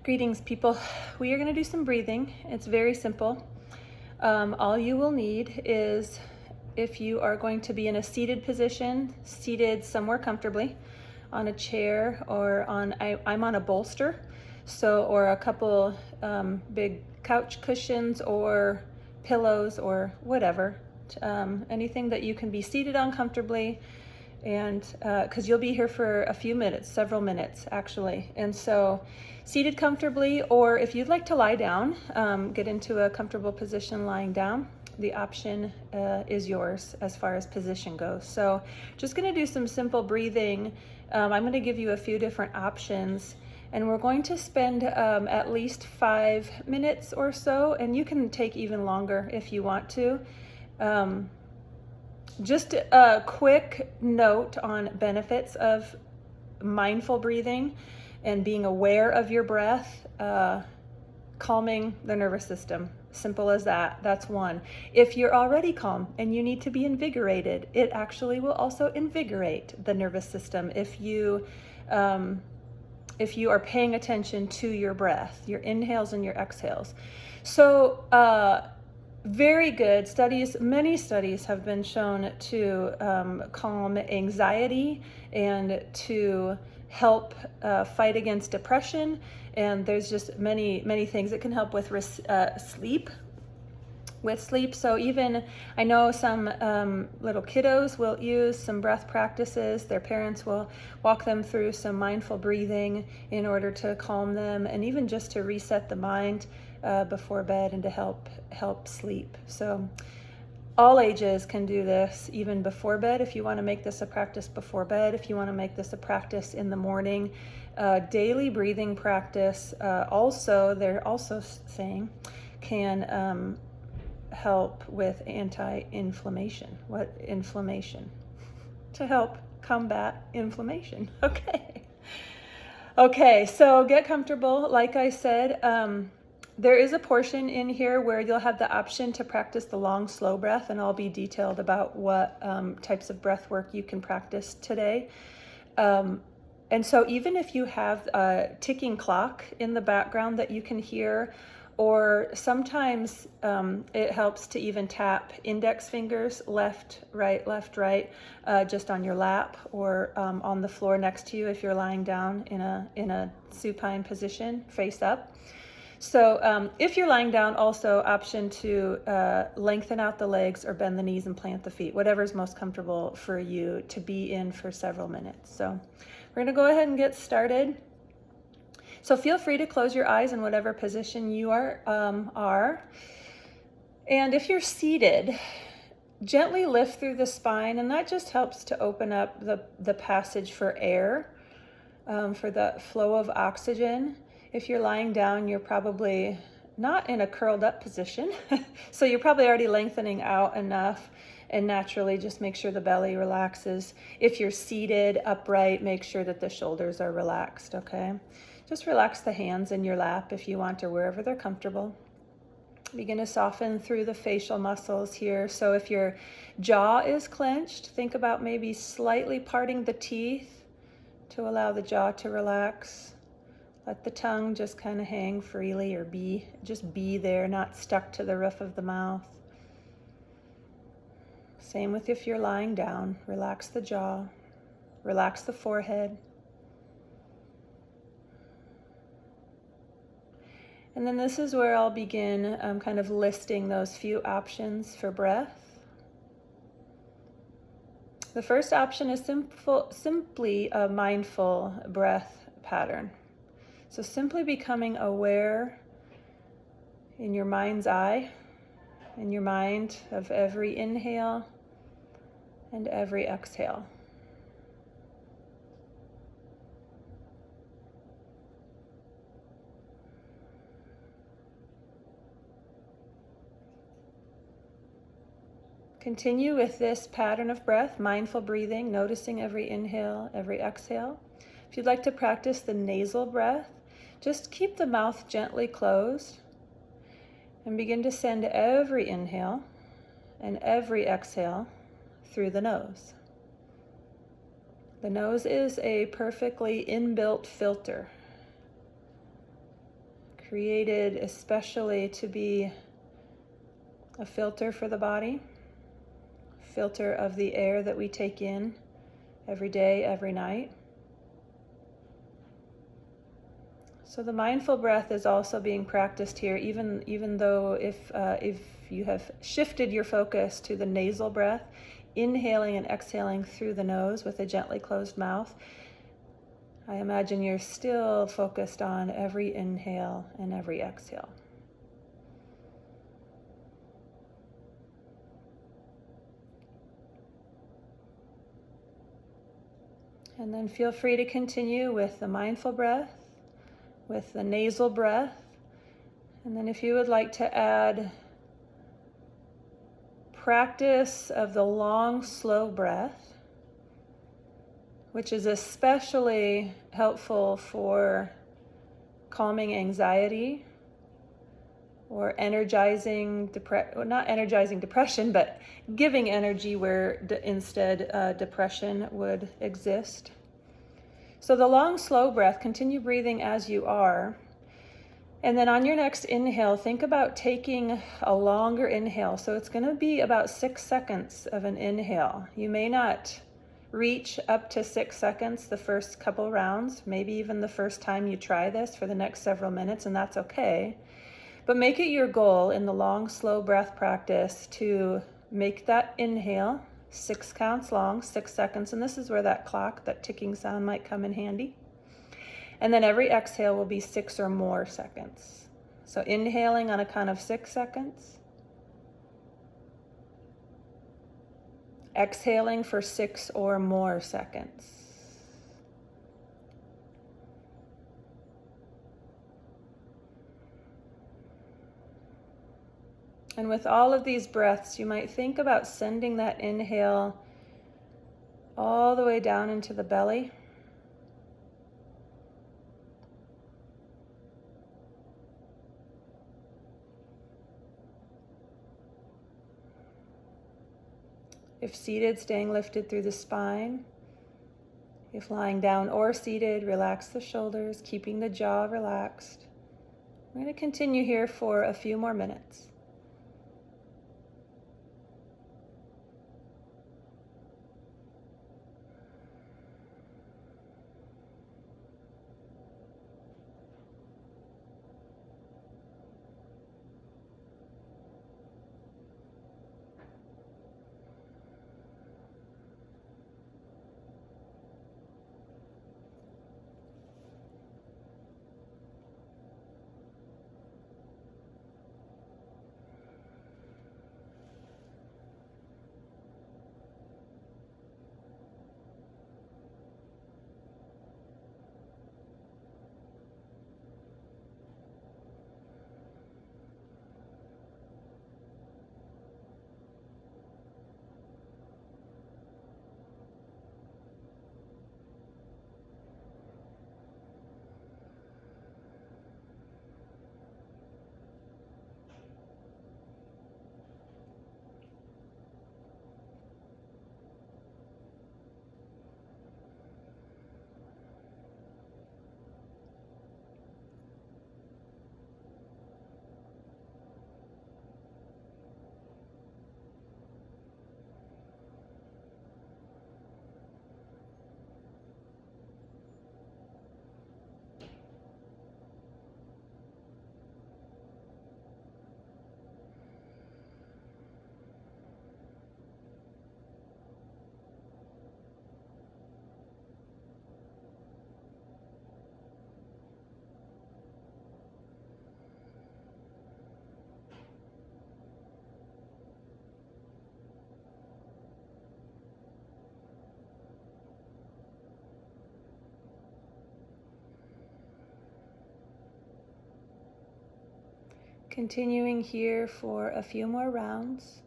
Greetings, people. We are going to do some breathing. It's very simple. All you will need is, if you are going to be in a seated position, seated somewhere comfortably on a chair or I'm on a bolster, or a couple big couch cushions or pillows or whatever, anything that you can be seated on comfortably, and because you'll be here for a few minutes, several minutes actually. And so seated comfortably, or if you'd like to lie down, get into a comfortable position lying down. The option is yours as far as position goes. So just going to do some simple breathing. I'm going to give you a few different options, and we're going to spend at least 5 minutes or so, and you can take even longer if you want to. Just a quick note on benefits of mindful breathing and being aware of your breath, calming the nervous system. Simple as that. That's one. If you're already calm and you need to be invigorated, it actually will also invigorate the nervous system if you are paying attention to your breath, your inhales and your exhales. So, very good studies. Many studies have been shown to calm anxiety and to help fight against depression. And there's just many things that can help with sleep. So even I know some little kiddos will use some breath practices. Their parents will walk them through some mindful breathing in order to calm them, and even just to reset the mind before bed and to help sleep. So all ages can do this, even before bed. If you want to make this a practice before bed, if you want to make this a practice in the morning, daily breathing practice. Also, they're also saying can help with anti-inflammation. What inflammation? To help combat inflammation. Okay, so get comfortable. Like I said, there is a portion in here where you'll have the option to practice the long, slow breath, and I'll be detailed about what types of breath work you can practice today. And so even if you have a ticking clock in the background that you can hear, or sometimes it helps to even tap index fingers, left, right, just on your lap or on the floor next to you if you're lying down in a supine position, face up. So if you're lying down, also option to lengthen out the legs or bend the knees and plant the feet, whatever's most comfortable for you to be in for several minutes. So we're going to go ahead and get started. So feel free to close your eyes in whatever position you are. And if you're seated, gently lift through the spine, and that just helps to open up the passage for air, for the flow of oxygen. If you're lying down, you're probably not in a curled up position, so you're probably already lengthening out enough, and naturally just make sure the belly relaxes. If you're seated upright, make sure that the shoulders are relaxed, okay? Just relax the hands in your lap if you want, or wherever they're comfortable. Begin to soften through the facial muscles here. So if your jaw is clenched, think about maybe slightly parting the teeth to allow the jaw to relax. Let the tongue just kind of hang freely, or just be there, not stuck to the roof of the mouth. Same with if you're lying down. Relax the jaw, relax the forehead. And then this is where I'll begin kind of listing those few options for breath. The first option is simply a mindful breath pattern. So simply becoming aware in your mind's eye, in your mind, of every inhale and every exhale. Continue with this pattern of breath, mindful breathing, noticing every inhale, every exhale. If you'd like to practice the nasal breath, just keep the mouth gently closed and begin to send every inhale and every exhale through the nose. The nose is a perfectly inbuilt filter. created especially to be a filter for the body, filter of the air that we take in every day, every night. So the mindful breath is also being practiced here, even though if you have shifted your focus to the nasal breath, inhaling and exhaling through the nose with a gently closed mouth, I imagine you're still focused on every inhale and every exhale. And then feel free to continue with the mindful breath, with the nasal breath. And then if you would like to add practice of the long, slow breath, which is especially helpful for calming anxiety or energizing not energizing depression, but giving energy where instead depression would exist. So the long, slow breath, continue breathing as you are. And then on your next inhale, think about taking a longer inhale. So it's going to be about 6 seconds of an inhale. You may not reach up to 6 seconds the first couple rounds, maybe even the first time you try this for the next several minutes, and that's okay. But make it your goal in the long, slow breath practice to make that inhale 6 counts long, 6 seconds, and this is where that clock, that ticking sound might come in handy. And then every exhale will be 6 or more seconds. So inhaling on a count of 6 seconds. Exhaling for 6 or more seconds. And with all of these breaths, you might think about sending that inhale all the way down into the belly. If seated, staying lifted through the spine. If lying down or seated, relax the shoulders, keeping the jaw relaxed. We're going to continue here for a few more minutes. Continuing here for a few more rounds.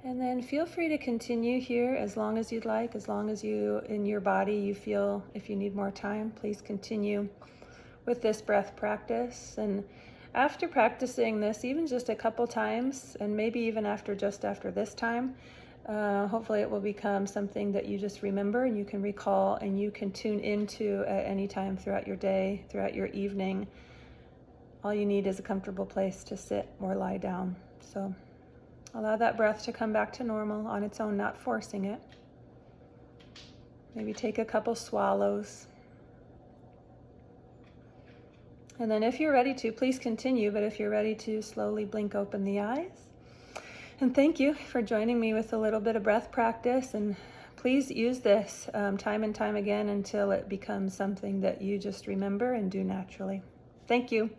And then feel free to continue here as long as you'd like, as long as you, in your body, you feel if you need more time, please continue with this breath practice. And after practicing this, even just a couple times, and maybe even just after this time, hopefully it will become something that you just remember and you can recall and you can tune into at any time throughout your day, throughout your evening. All you need is a comfortable place to sit or lie down. So allow that breath to come back to normal on its own, not forcing it. Maybe take a couple swallows. And then if you're ready to, please continue, but if you're ready to, slowly blink open the eyes. And thank you for joining me with a little bit of breath practice. And please use this time and time again until it becomes something that you just remember and do naturally. Thank you.